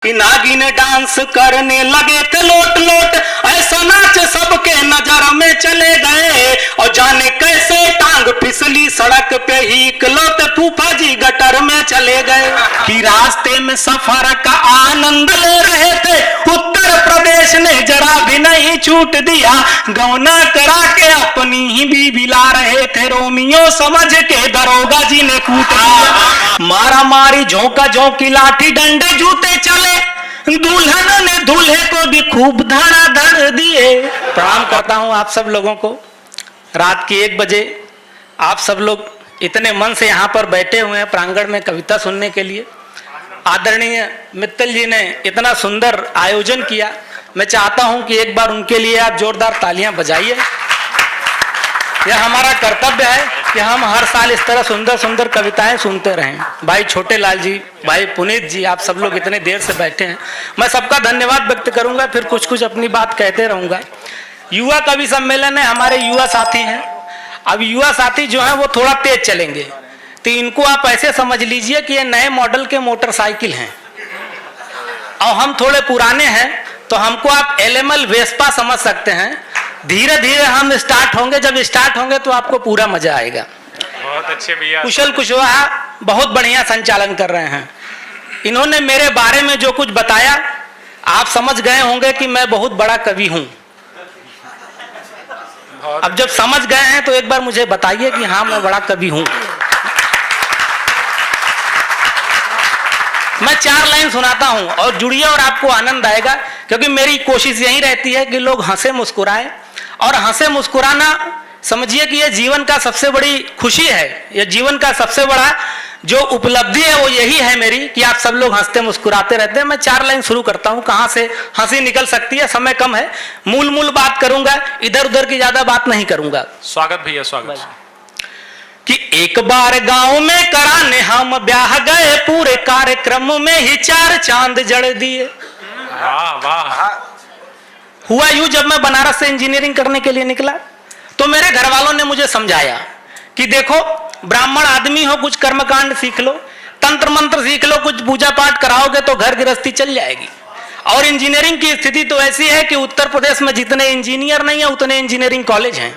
कि नागिन डांस करने लगे थे लोट लोट, ऐसा नाच सबके नजर में चले गए। और जाने कैसे टांग फिसली सड़क पे ही इकलौते फूफा जी गटर में चले गए। कि रास्ते में सफर का आनंद ले रहे थे, उत्तर प्रदेश ने जरा भी नहीं छूट दिया। गौना करा के अपनी ही बीवी ला रहे थे, रोमियो समझ के दरोगा जी ने कूट दिया। मारा मारी झोंका झोंकी लाठी डंडे जूते चले, दुल्हन ने दूल्हे को भी खूब धड़ाधड़ दिए। प्रणाम करता हूं आप सब लोगों को। रात के 1 बजे आप सब लोग इतने मन से यहाँ पर बैठे हुए हैं प्रांगण में कविता सुनने के लिए। आदरणीय मित्तल जी ने इतना सुंदर आयोजन किया, मैं चाहता हूं कि एक बार उनके लिए आप जोरदार तालियां बजाइए। यह हमारा कर्तव्य है कि हम हर साल इस तरह सुंदर सुंदर कविताएं सुनते रहें। भाई छोटे लाल जी, भाई पुनीत जी, आप सब लोग इतने देर से बैठे हैं, मैं सबका धन्यवाद व्यक्त करूंगा, फिर कुछ कुछ अपनी बात कहते रहूंगा। युवा कवि सम्मेलन है, हमारे युवा साथी हैं। अब युवा साथी जो है वो थोड़ा तेज चलेंगे, तो इनको आप ऐसे समझ लीजिए कि ये नए मॉडल के मोटरसाइकिल हैं और हम थोड़े पुराने हैं, तो हमको आप एलेमल वेस्पा समझ सकते हैं। धीरे धीरे हम स्टार्ट होंगे, जब स्टार्ट होंगे तो आपको पूरा मजा आएगा। बहुत अच्छे भैया, कुशल कुशवाहा बहुत बढ़िया संचालन कर रहे हैं। इन्होंने मेरे बारे में जो कुछ बताया, आप समझ गए होंगे कि मैं बहुत बड़ा कवि हूं। अब जब समझ गए हैं तो एक बार मुझे बताइए कि हाँ मैं बड़ा कवि हूं। मैं 4 लाइन सुनाता हूं और जुड़िए और आपको आनंद आएगा, क्योंकि मेरी कोशिश यही रहती है कि लोग हंसे मुस्कुराएं। और हंसे मुस्कुराना समझिए कि यह जीवन का सबसे बड़ी खुशी है, यह जीवन का सबसे बड़ा जो उपलब्धि है वो यही है मेरी, कि आप सब लोग हंसते मुस्कुराते रहते हैं। मैं 4 लाइन शुरू करता हूं, कहां से हंसी निकल सकती है, समय कम है, मूल बात करूंगा, इधर उधर की ज्यादा बात नहीं करूंगा। स्वागत भैया, स्वागत। कि एक बार गांव में कराने हम ब्याह गए, पूरे कार्यक्रम में ही 4 चांद जड़ दिए। वाह वाह। हुआ यूं, जब मैं बनारस से इंजीनियरिंग करने के लिए निकला तो मेरे घर वालों ने मुझे समझाया कि देखो ब्राह्मण आदमी हो, कुछ कर्मकांड सीख लो, तंत्र मंत्र सीख लो, कुछ पूजा पाठ कराओगे तो घर गृहस्थी चल जाएगी। और इंजीनियरिंग की स्थिति तो ऐसी है कि उत्तर प्रदेश में जितने इंजीनियर नहीं है उतने इंजीनियरिंग कॉलेज हैं।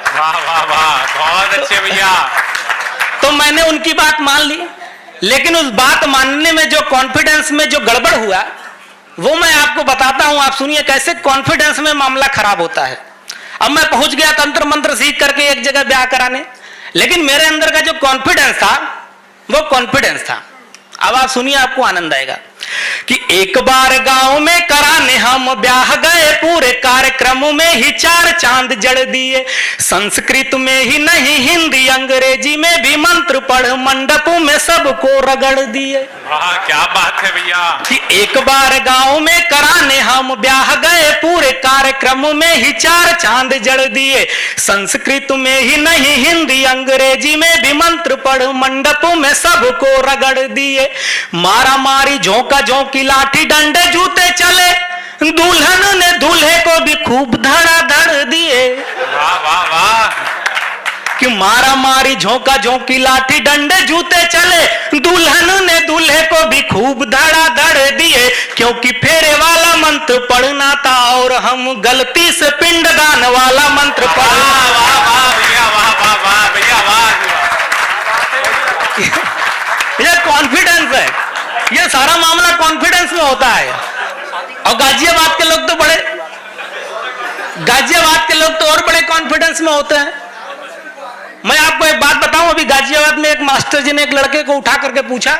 वाह वाह वाह, बहुत अच्छे भैया। तो मैंने उनकी बात मान ली, लेकिन उस बात मानने में जो कॉन्फिडेंस में जो गड़बड़ हुआ वो मैं आपको बताता हूं। आप सुनिए कैसे कॉन्फिडेंस में मामला खराब होता है। अब मैं पहुंच गया तंत्र मंत्र सीख करके एक जगह ब्याह कराने, लेकिन मेरे अंदर का जो कॉन्फिडेंस था वो कॉन्फिडेंस था। अब आप सुनिए, आपको आनंद आएगा। कि एक बार गांव में कराने हम ब्याह गए, पूरे कार्यक्रम में ही 4 चांद जड़ दिए। संस्कृत में ही नहीं हिंदी अंग्रेजी में भी मंत्र पढ़ मंडप में सबको रगड़ दिए। वाह, क्या बात है भैया। कि एक बार गांव में कराने हम ब्याह गए, पूरे कार्यक्रम में ही 4 चांद जड़ दिए। संस्कृत में ही नहीं हिंदी अंग्रेजी में भी मंत्र पढ़ मंडप में सबको रगड़ दिए। मारा मारी झोंका झोंकी लाठी डंडे जूते चले, दुल्हन ने दूल्हे को भी खूब धड़ाधड़ दिए। वाह वाह वाह। कि मारा मारी झोंका झोंकी लाठी डंडे जूते चले, दुल्हन ने दूल्हे को भी खूब धड़ाधड़ दिए। क्योंकि फेरे वाला मंत्र पढ़ना था और हम गलती से पिंडदान वाला मंत्र पढ़ना। वाह वाह भैया, वाह वाह वाह भैया, वाह। ये कॉन्फिडेंस है, ये सारा मामला कॉन्फिडेंस में होता है। और गाजियाबाद के लोग तो और बड़े कॉन्फिडेंस में होते हैं। मैं आपको एक बात बताऊं, अभी गाजियाबाद में एक मास्टर जी ने एक लड़के को उठा करके पूछा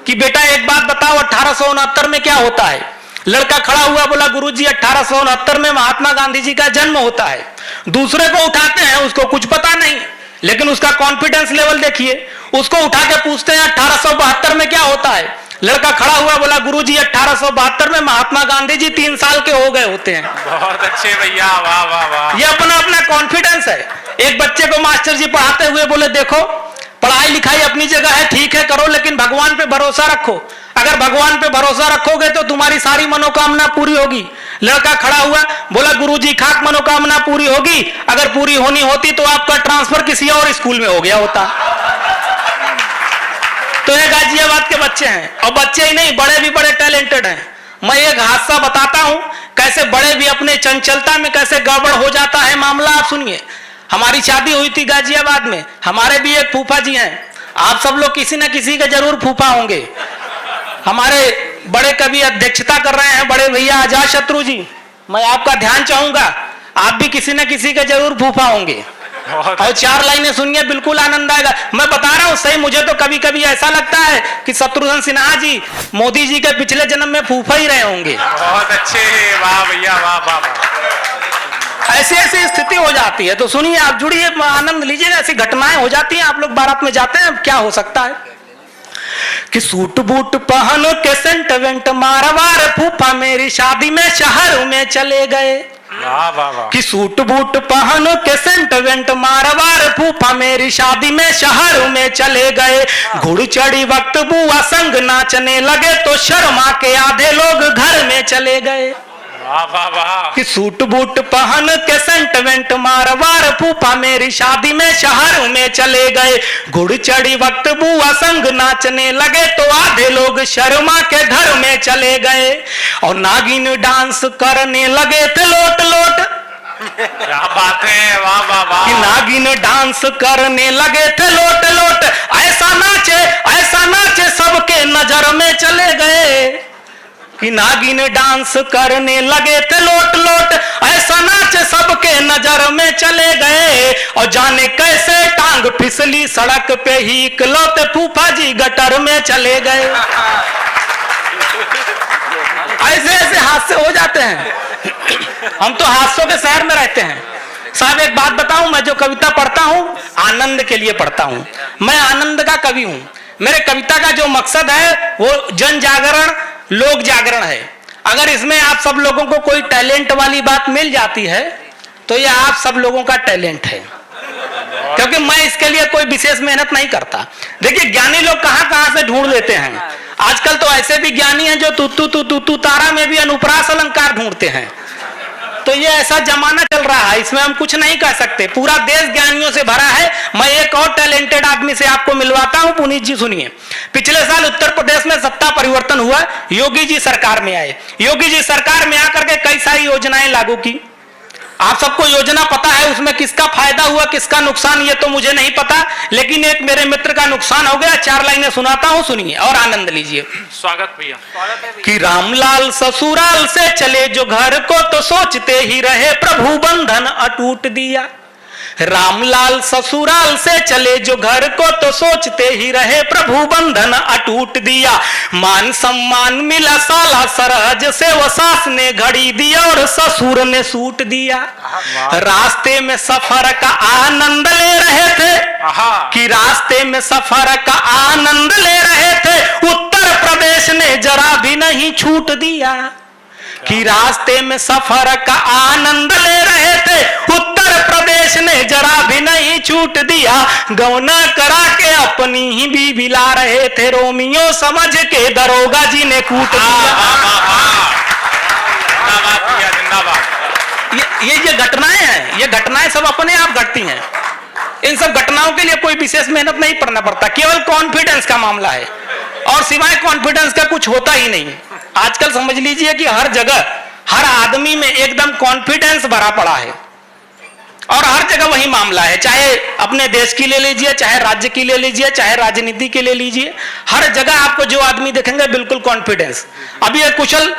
कि बेटा एक बात बताओ, 1869 में क्या होता है? लड़का खड़ा हुआ, बोला गुरुजी 1869 में महात्मा गांधी जी का जन्म होता है। दूसरे को उठाते हैं, उसको कुछ पता नहीं, लेकिन उसका कॉन्फिडेंस लेवल देखिए। उसको उठा के पूछते हैं 1872 में क्या होता है? लड़का खड़ा हुआ, बोला गुरुजी 1872 में महात्मा गांधी जी 3 साल के हो गए होते हैं। बहुत अच्छे भैया, वाह वाह वाह। ये अपना अपना कॉन्फिडेंस है। एक बच्चे को मास्टर जी पढ़ाते हुए बोले देखो पढ़ाई लिखाई अपनी जगह है, ठीक है करो, लेकिन भगवान पे भरोसा रखो। अगर भगवान पे भरोसा रखोगे तो तुम्हारी सारी मनोकामना पूरी होगी। लड़का खड़ा हुआ, बोला गुरुजी खाक मनोकामना पूरी होगी, अगर पूरी होनी होती तो आपका ट्रांसफर किसी और स्कूल में हो गया होता। तो ये गाजियाबाद के बच्चे हैं, और बच्चे ही नहीं, बड़े भी बड़े टैलेंटेड हैं। मैं एक हादसा बताता हूं, कैसे बड़े भी अपने चंचलता में कैसे गड़बड़ हो जाता है मामला। आप सुनिए, हमारी शादी हुई थी गाजियाबाद में। हमारे भी एक फूफा जी हैं, आप सब लोग किसी न किसी के जरूर फूफा होंगे। हमारे बड़े कवि अध्यक्षता कर रहे हैं, बड़े भैया अजात शत्रु जी। मैं आपका ध्यान चाहूंगा, आप भी किसी न किसी के जरूर फूफा होंगे। और 4 लाइनें सुनिए, बिल्कुल आनंद आएगा। मैं बता रहा हूं सही, मुझे तो कभी कभी ऐसा लगता है कि शत्रुघ्न सिन्हा जी मोदी जी के पिछले जन्म में फूफा ही रहे होंगे। बहुत अच्छे, वाह भैया, वाह वाह वाह। ऐसी ऐसी स्थिति हो जाती है। तो सुनिए, आप जुड़िए, आनंद लीजिएगा। ऐसी घटनाएं हो जाती हैं। आप लोग बारात में जाते हैं, क्या हो सकता है कि सूट बूट पहन के सेंट वेंट मारवार फूफा मेरी शादी में शहर में चले गए। वाह वाह वाह। कि सूट बूट पहन के सेंट वेंट मारवार फूफा मेरी शादी में शहर में चले गए। घुड़ चढ़ी वक्त बुआ संग नाचने लगे तो शर्मा के आधे लोग घर में चले गए। वाह वाह वाह। कि सूट बूट पहन के सेंट वेंट मारवार फूफा मेरी शादी में शहर में चले गए। घुड़ चढ़ी वक्त बुआ संग नाचने लगे तो आधे लोग शर्मा के घर में चले गए। और नागिन डांस करने लगे थे लोट लोट। क्या बात है, वाह वाह वाह। कि नागिन डांस करने लगे थे लोट लोट। ऐसा नाचे सबके नजर में चले गए। कि नागिन डांस करने लगे थे लोट लोट। ऐसा नाच सबके नजर में चले गए। और जाने कैसे टांग फिसली सड़क पे ही इकलौते फूफा जी गटर में चले गए। ऐसे ऐसे हादसे हो जाते हैं। हम तो हादसों के शहर में रहते हैं। साहब एक बात बताऊं, मैं जो कविता पढ़ता हूं आनंद के लिए पढ़ता हूं। मैं आनंद का कवि हूं। मेरे कविता का जो मकसद है वो जन जागरण, लोक जागरण है। अगर इसमें आप सब लोगों को कोई टैलेंट वाली बात मिल जाती है तो ये आप सब लोगों का टैलेंट है, क्योंकि मैं इसके लिए कोई विशेष मेहनत नहीं करता। देखिए, ज्ञानी लोग कहां कहां से ढूंढ लेते हैं। आजकल तो ऐसे भी ज्ञानी हैं जो तू तारा में भी अनुप्रास अलंकार ढूंढते हैं। तो ये ऐसा जमाना चल रहा है, इसमें हम कुछ नहीं कर सकते। पूरा देश ज्ञानियों से भरा है। मैं एक और टैलेंटेड आदमी से आपको मिलवाता हूं। पुनीत जी सुनिए, पिछले साल उत्तर प्रदेश में सत्ता परिवर्तन हुआ, योगी जी सरकार में आए। योगी जी सरकार में आकर के कई सारी योजनाएं लागू की। आप सबको योजना पता है, उसमें किसका फायदा हुआ किसका नुकसान ये तो मुझे नहीं पता, लेकिन एक मेरे मित्र का नुकसान हो गया। 4 लाइनें सुनाता हूं, सुनिए और आनंद लीजिए। स्वागत भैया। कि रामलाल ससुराल से चले जो घर को तो सोचते ही रहे प्रभु बंधन अटूट दिया। रामलाल ससुराल से चले जो घर को तो सोचते ही रहे प्रभु बंधन अटूट दिया। मान सम्मान मिला साला सरहज से वो सास ने घड़ी दिया और ससुर ने सूट दिया। रास्ते में सफर का आनंद ले रहे थे। कि रास्ते में सफर का आनंद ले रहे थे, उत्तर प्रदेश ने जरा भी नहीं छूट दिया। कि रास्ते में सफर का आनंद ले रहे थे, उत्तर प्रदेश ने जरा भी नहीं छूट दिया। गौना करा के अपनी ही बीवी ला रहे थे, रोमियो समझ के दरोगा जी ने कूट दिया। ये घटनाएं हैं, ये घटनाएं सब अपने आप घटती हैं। इन सब घटनाओं के लिए कोई विशेष मेहनत नहीं करना पड़ता, केवल कॉन्फिडेंस का मामला है। और सिवाय कॉन्फिडेंस का कुछ होता ही नहीं। आजकल समझ लीजिए कि हर जगह हर आदमी में एकदम कॉन्फिडेंस भरा पड़ा है, और हर जगह वही मामला है। चाहे अपने देश की ले लीजिए, चाहे राज्य की ले लीजिए, चाहे राजनीति की ले लीजिए, हर जगह आपको जो आदमी देखेंगे बिल्कुल कॉन्फिडेंस। अभी ये कुशल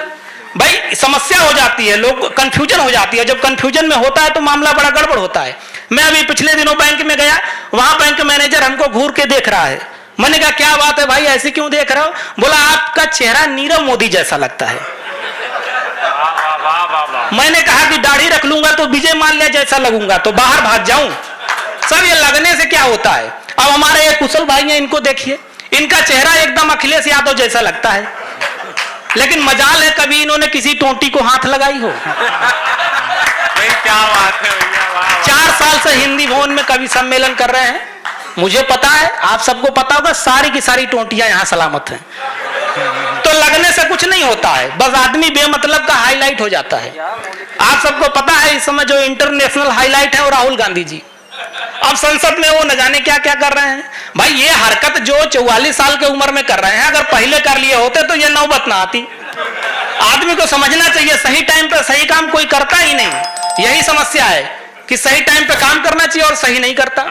भाई समस्या हो जाती है, लोग कंफ्यूजन हो जाती है। जब कंफ्यूजन में होता है तो मामला बड़ा गड़बड़ होता है। मैं अभी पिछले दिनों बैंक में गया, वहां बैंक मैनेजर हमको घूर के देख रहा है। मैंने कहा क्या बात है भाई, ऐसी क्यों देख रहे हो? बोला आपका चेहरा नीरव मोदी जैसा लगता है। मैंने कहा कि दाढ़ी रख लूंगा तो विजय माल्या जैसा लगूंगा, तो बाहर भाग जाऊं। सर ये लगने से क्या होता है? अब हमारे ये कुशल भाई हैं, इनको देखिए, इनका चेहरा एकदम अखिलेश यादव जैसा लगता है, लेकिन मजाल है कभी इन्होंने किसी टोंटी को हाथ लगाई हो। क्या बात है भैया। 4 साल से हिंदी भवन में कवि सम्मेलन कर रहे हैं। मुझे पता है, आप सबको पता होगा, सारी की सारी टोंटियां यहाँ सलामत हैं। तो लगने से कुछ नहीं होता है, बस आदमी बेमतलब का हाईलाइट हो जाता है। आप सबको पता है इस समय जो इंटरनेशनल हाईलाइट है वो राहुल गांधी जी। अब संसद में वो न जाने क्या क्या कर रहे हैं। भाई ये हरकत जो 44 साल की उम्र में कर रहे हैं, अगर पहले कर लिए होते तो ये नौबत ना आती। आदमी को समझना चाहिए सही टाइम पे सही काम कोई करता ही नहीं। यही समस्या है कि सही टाइम पे काम करना चाहिए और सही नहीं करता।